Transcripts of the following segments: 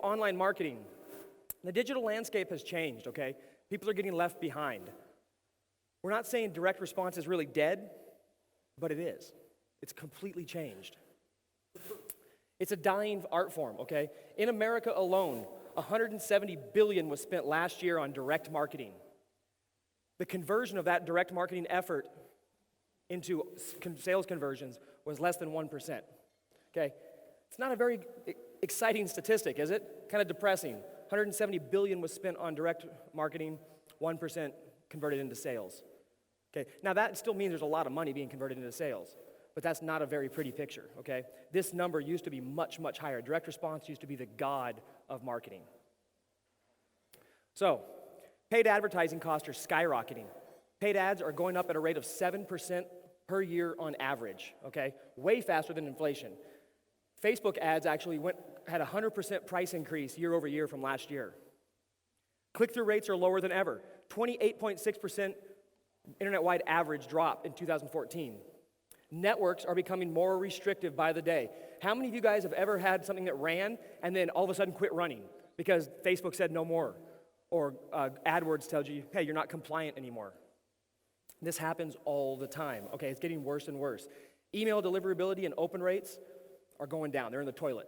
online marketing. The digital landscape has changed, okay? People are getting left behind. We're not saying direct response is really dead, but it is. It's completely changed. It's a dying art form, okay? In America alone, $170 billion was spent last year on direct marketing. The conversion of that direct marketing effort into sales conversions was less than 1%, okay? It's not a very exciting statistic, is it? Kind of depressing. $170 billion was spent on direct marketing, 1% converted into sales. Okay, now that still means there's a lot of money being converted into sales, but that's not a very pretty picture, okay? This number used to be much, much higher. Direct response used to be the god of marketing. So, paid advertising costs are skyrocketing. Paid ads are going up at a rate of 7% per year on average, okay? Way faster than inflation. Facebook ads actually had a 100% price increase year over year from last year. Click-through rates are lower than ever. 28.6% internet-wide average drop in 2014. Networks are becoming more restrictive by the day. How many of you guys have ever had something that ran and then all of a sudden quit running because Facebook said no more? Or AdWords tells you, hey, you're not compliant anymore. This happens all the time, okay? It's getting worse and worse. Email deliverability and open rates are going down. They're in the toilet.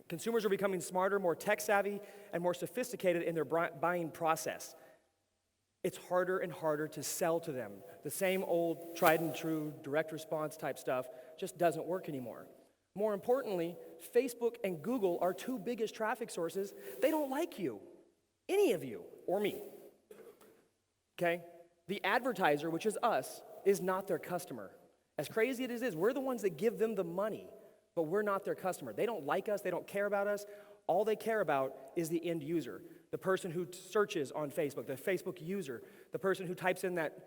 Consumers are becoming smarter, more tech-savvy, and more sophisticated in their buying process. It's harder and harder to sell to them. The same old tried and true direct response type stuff just doesn't work anymore. More importantly, Facebook and Google, our two biggest traffic sources, they don't like you, any of you, or me. Okay? The advertiser, which is us, is not their customer. As crazy as it is, we're the ones that give them the money, but we're not their customer. They don't like us, they don't care about us. All they care about is the end user, the person who searches on Facebook, the Facebook user, the person who types in that,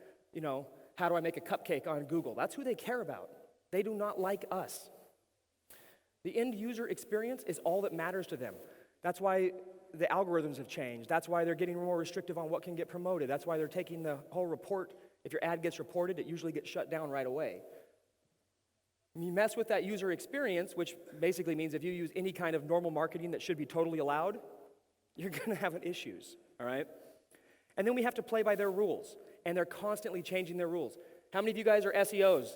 how do I make a cupcake on Google? That's who they care about. They do not like us. The end user experience is all that matters to them. That's why the algorithms have changed. That's why they're getting more restrictive on what can get promoted. That's why they're taking the whole report. If your ad gets reported, it usually gets shut down right away. When you mess with that user experience, which basically means if you use any kind of normal marketing that should be totally allowed, you're going to have issues, all right? And then we have to play by their rules, and they're constantly changing their rules. How many of you guys are SEOs?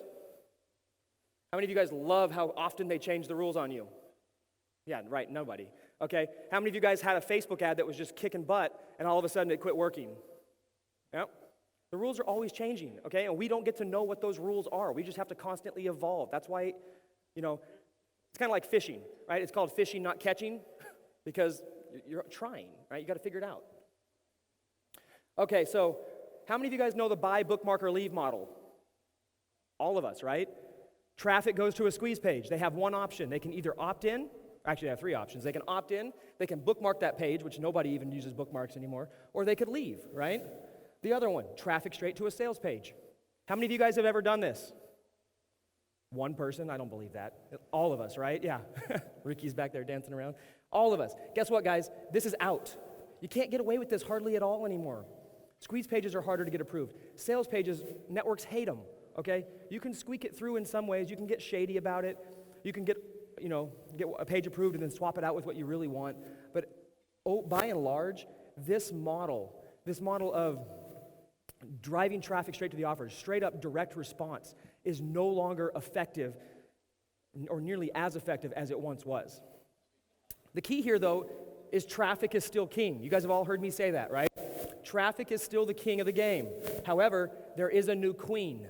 How many of you guys love how often they change the rules on you? Yeah, right, nobody. Okay, how many of you guys had a Facebook ad that was just kicking butt, and all of a sudden it quit working? Yep. The rules are always changing, okay? And we don't get to know what those rules are. We just have to constantly evolve. That's why, it's kind of like fishing, right? It's called fishing, not catching, because you're trying, right? You got to figure it out. Okay, so how many of you guys know the buy, bookmark, or leave model? All of us, right? Traffic goes to a squeeze page. They have one option. They can either opt in. Actually, they have three options. They can opt in, they can bookmark that page, which nobody even uses bookmarks anymore, or they could leave, right? The other one, traffic straight to a sales page. How many of you guys have ever done this? One person? I don't believe that. All of us, right? Yeah. Ricky's back there dancing around. All of us. Guess what, guys? This is out. You can't get away with this hardly at all anymore. Squeeze pages are harder to get approved. Sales pages, networks hate them, okay? You can squeak it through in some ways. You can get shady about it. You can get a page approved and then swap it out with what you really want. But by and large, this model of driving traffic straight to the offer, straight up direct response, is no longer effective or nearly as effective as it once was. The key here, though, is traffic is still king. You guys have all heard me say that, right? Traffic is still the king of the game. However, there is a new queen.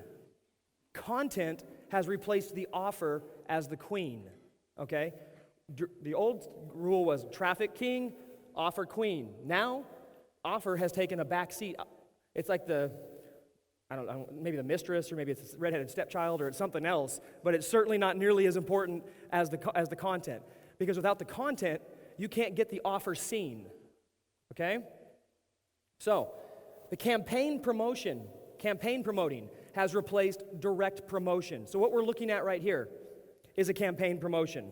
Content has replaced the offer as the queen. Okay? The old rule was traffic king, offer queen. Now, offer has taken a back seat. It's like maybe the mistress, or maybe it's the redheaded stepchild, or it's something else, but it's certainly not nearly as important as the content. Because without the content, you can't get the offer seen. Okay? So, the campaign promoting has replaced direct promotion. So what we're looking at right here is a campaign promotion.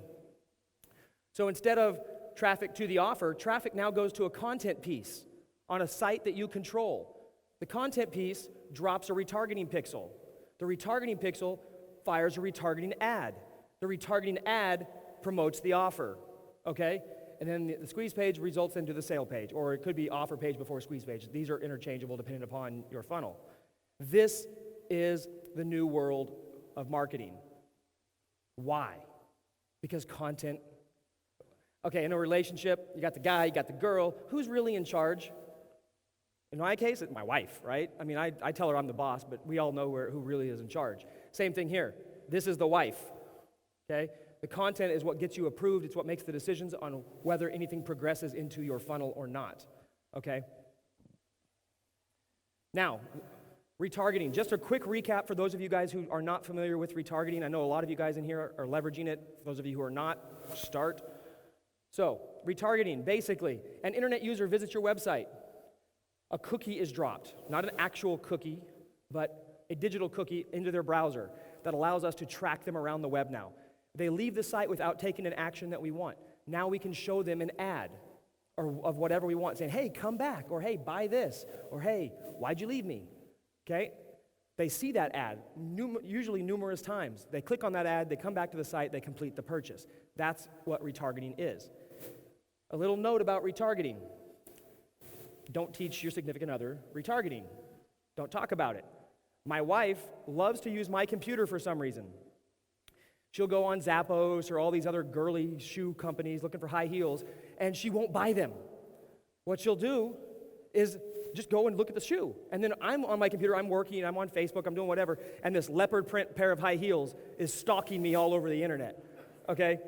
So instead of traffic to the offer, traffic now goes to a content piece on a site that you control. The content piece drops a retargeting pixel. The retargeting pixel fires a retargeting ad. The retargeting ad promotes the offer, okay? And then the squeeze page results into the sale page, or it could be offer page before squeeze page. These are interchangeable depending upon your funnel. This is the new world of marketing. Why? Because content. Okay, in a relationship, you got the guy, you got the girl. Who's really in charge? In my case, it's my wife, right? I mean, I tell her I'm the boss, but we all know who really is in charge. Same thing here. This is the wife, okay? The content is what gets you approved. It's what makes the decisions on whether anything progresses into your funnel or not, okay? Now, retargeting. Just a quick recap for those of you guys who are not familiar with retargeting. I know a lot of you guys in here are leveraging it. For those of you who are not, start. So, retargeting, basically, an internet user visits your website. A cookie is dropped, not an actual cookie, but a digital cookie into their browser that allows us to track them around the web now. They leave the site without taking an action that we want. Now we can show them an ad or of whatever we want, saying, hey, come back, or hey, buy this, or hey, why'd you leave me? Okay? They see that ad, usually numerous times. They click on that ad, they come back to the site, they complete the purchase. That's what retargeting is. A little note about retargeting. Don't teach your significant other retargeting. Don't talk about it. My wife loves to use my computer for some reason. She'll go on Zappos or all these other girly shoe companies looking for high heels, and she won't buy them. What she'll do is just go and look at the shoe. And then I'm on my computer, I'm working, I'm on Facebook, I'm doing whatever, and this leopard print pair of high heels is stalking me all over the internet, okay?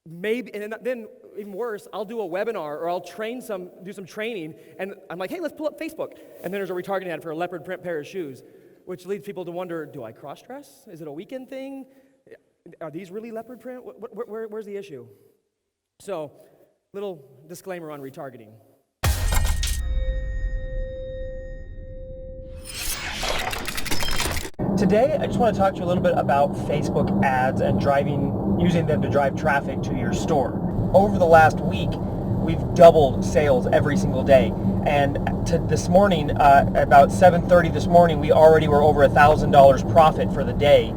Maybe, and then even worse, I'll do a webinar or I'll do some training, and I'm like, hey, let's pull up Facebook. And then there's a retargeting ad for a leopard print pair of shoes, which leads people to wonder, do I cross-dress? Is it a weekend thing? Are these really leopard print? Where's the issue? So, little disclaimer on retargeting. Today, I just want to talk to you a little bit about Facebook ads and using them to drive traffic to your store. Over the last week, we've doubled sales every single day. And this morning, about 7:30 this morning, we already were over $1,000 profit for the day.